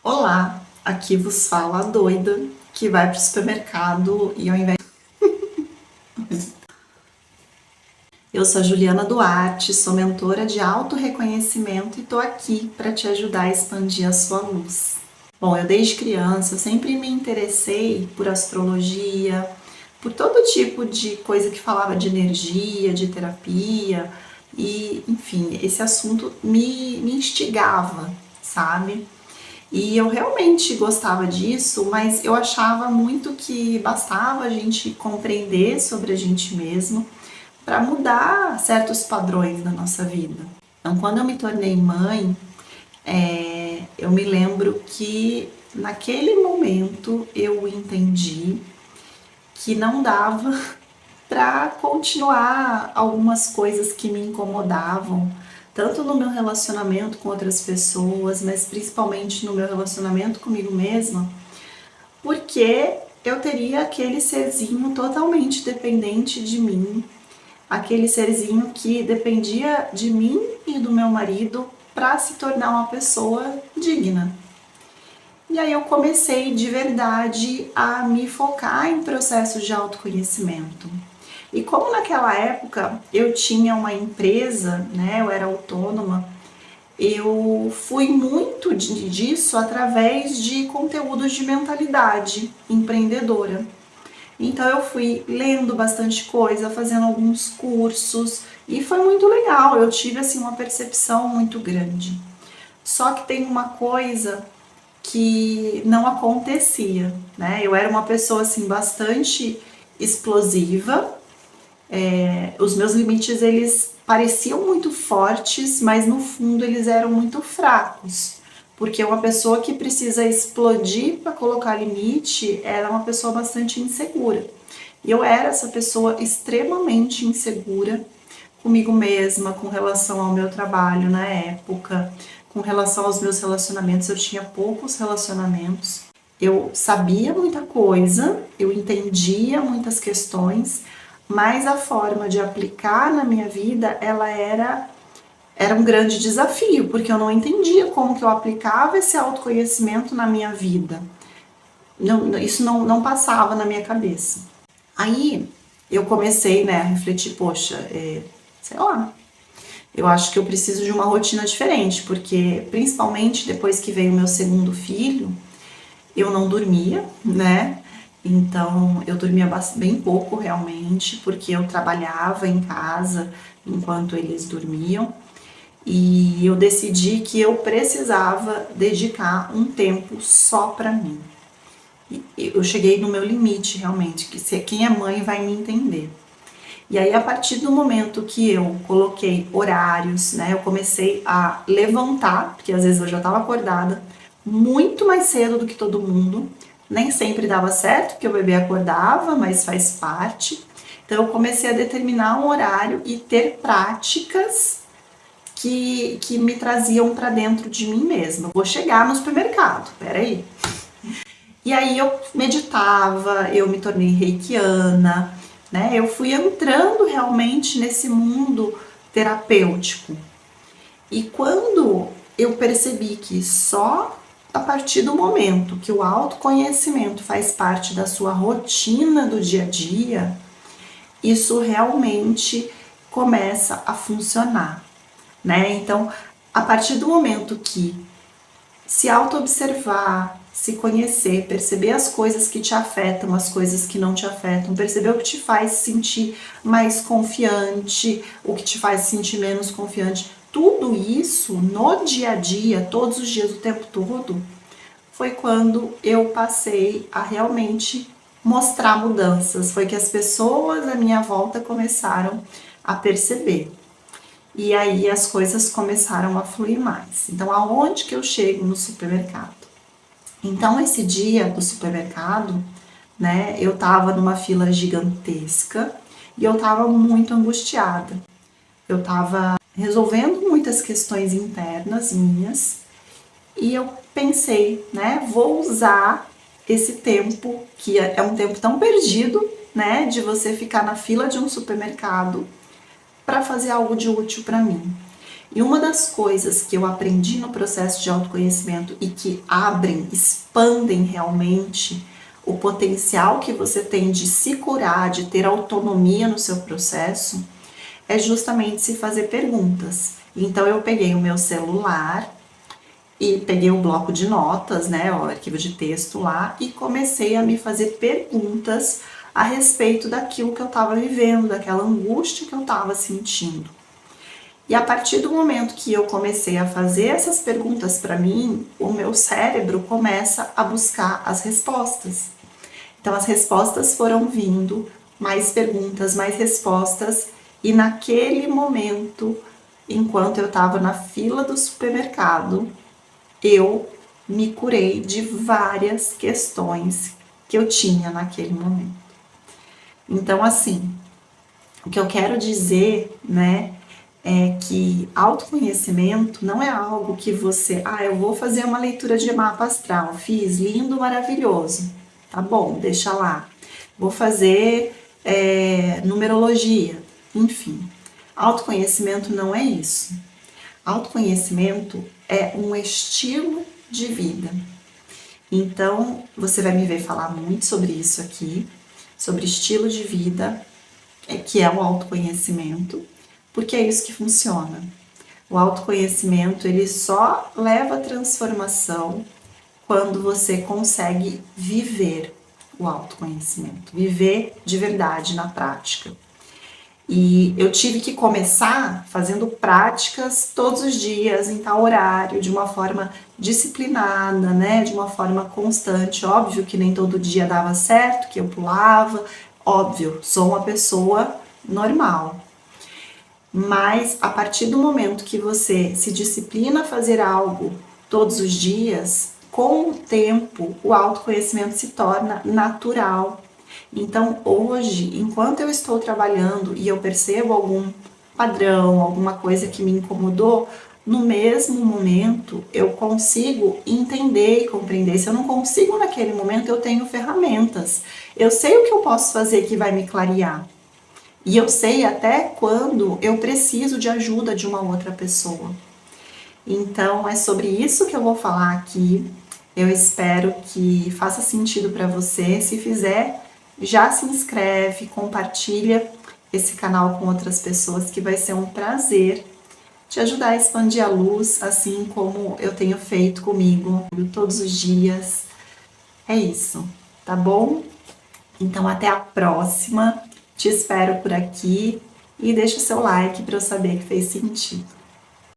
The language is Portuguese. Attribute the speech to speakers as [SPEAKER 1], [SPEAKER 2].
[SPEAKER 1] Olá, aqui vos fala a doida que vai pro supermercado e ao invés. Eu sou a Juliana Duarte, sou mentora de autorreconhecimento e tô aqui para te ajudar a expandir a sua luz. Bom, eu desde criança sempre me interessei por astrologia, por todo tipo de coisa que falava de energia, de terapia e, enfim, esse assunto me instigava, sabe? E eu realmente gostava disso, mas eu achava muito que bastava a gente compreender sobre a gente mesmo para mudar certos padrões na nossa vida. Então, quando eu me tornei mãe, eu me lembro que naquele momento eu entendi que não dava para continuar algumas coisas que me incomodavam, tanto no meu relacionamento com outras pessoas, mas principalmente no meu relacionamento comigo mesma, porque eu teria aquele serzinho totalmente dependente de mim, aquele serzinho que dependia de mim e do meu marido para se tornar uma pessoa digna. E aí eu comecei de verdade a me focar em processos de autoconhecimento. E como naquela época eu tinha uma empresa, né, eu era autônoma, eu fui muito disso através de conteúdos de mentalidade empreendedora. Então eu fui lendo bastante coisa, fazendo alguns cursos e foi muito legal. Eu tive assim uma percepção muito grande. Só que tem uma coisa que não acontecia, né? Eu era uma pessoa assim bastante explosiva. Os meus limites eles pareciam muito fortes, mas no fundo eles eram muito fracos, porque uma pessoa que precisa explodir para colocar limite, ela é uma pessoa bastante insegura. E eu era essa pessoa extremamente insegura comigo mesma, com relação ao meu trabalho na época, com relação aos meus relacionamentos. Eu tinha poucos relacionamentos. Eu sabia muita coisa, eu entendia muitas questões, mas a forma de aplicar na minha vida, ela era um grande desafio, porque eu não entendia como que eu aplicava esse autoconhecimento na minha vida. Isso não passava na minha cabeça. Aí eu comecei, né, a refletir, poxa, sei lá, eu acho que eu preciso de uma rotina diferente, porque principalmente depois que veio o meu segundo filho, eu não dormia, né? Então eu dormia bem pouco realmente, porque eu trabalhava em casa enquanto eles dormiam. E eu decidi que eu precisava dedicar um tempo só para mim. E eu cheguei no meu limite realmente, que se quem é mãe vai me entender. E aí, a partir do momento que eu coloquei horários, né, eu comecei a levantar, porque às vezes eu já estava acordada, muito mais cedo do que todo mundo. Nem sempre dava certo, porque o bebê acordava, mas faz parte. Então, eu comecei a determinar um horário e ter práticas que me traziam para dentro de mim mesma. Vou chegar no supermercado, peraí. E aí eu meditava, eu me tornei reikiana, né? Eu fui entrando realmente nesse mundo terapêutico. E quando eu percebi que só a partir do momento que o autoconhecimento faz parte da sua rotina do dia a dia, isso realmente começa a funcionar, né? Então, a partir do momento que se auto-observar, se conhecer, perceber as coisas que te afetam, as coisas que não te afetam, perceber o que te faz sentir mais confiante, o que te faz sentir menos confiante, tudo isso no dia a dia, todos os dias, o tempo todo, foi quando eu passei a realmente mostrar mudanças, foi que as pessoas à minha volta começaram a perceber. E aí as coisas começaram a fluir mais. Então, aonde que eu chego no supermercado? Então, esse dia do supermercado, né, eu tava numa fila gigantesca e eu tava muito angustiada. Eu tava resolvendo muitas questões internas minhas e eu pensei, né, vou usar esse tempo, que é um tempo tão perdido, né, de você ficar na fila de um supermercado para fazer algo de útil para mim. E uma das coisas que eu aprendi no processo de autoconhecimento e que abrem, expandem realmente o potencial que você tem de se curar, de ter autonomia no seu processo, é justamente se fazer perguntas. Então eu peguei o meu celular e peguei um bloco de notas, né, o arquivo de texto lá, e comecei a me fazer perguntas a respeito daquilo que eu estava vivendo, daquela angústia que eu estava sentindo. E a partir do momento que eu comecei a fazer essas perguntas para mim, o meu cérebro começa a buscar as respostas. Então as respostas foram vindo, mais perguntas, mais respostas, e naquele momento, enquanto eu estava na fila do supermercado, eu me curei de várias questões que eu tinha naquele momento. Então, assim, o que eu quero dizer, né, é que autoconhecimento não é algo que você, eu vou fazer uma leitura de mapa astral, fiz, lindo, maravilhoso, tá bom, deixa lá. Vou fazer numerologia, enfim. Autoconhecimento não é isso. Autoconhecimento é um estilo de vida. Então, você vai me ver falar muito sobre isso aqui, sobre estilo de vida, que é o autoconhecimento, porque é isso que funciona. O autoconhecimento, ele só leva à transformação quando você consegue viver o autoconhecimento, viver de verdade na prática. E eu tive que começar fazendo práticas todos os dias, em tal horário, de uma forma disciplinada, né? De uma forma constante. Óbvio que nem todo dia dava certo, que eu pulava. Óbvio, sou uma pessoa normal. Mas a partir do momento que você se disciplina a fazer algo todos os dias, com o tempo, o autoconhecimento se torna natural. Então, hoje, enquanto eu estou trabalhando e eu percebo algum padrão, alguma coisa que me incomodou, no mesmo momento eu consigo entender e compreender. Se eu não consigo naquele momento, eu tenho ferramentas. Eu sei o que eu posso fazer que vai me clarear. E eu sei até quando eu preciso de ajuda de uma outra pessoa. Então, é sobre isso que eu vou falar aqui. Eu espero que faça sentido para você. Se fizer, já se inscreve, compartilha esse canal com outras pessoas, que vai ser um prazer te ajudar a expandir a luz, assim como eu tenho feito comigo todos os dias. É isso, tá bom? Então, até a próxima. Te espero por aqui e deixa o seu like para eu saber que fez sentido.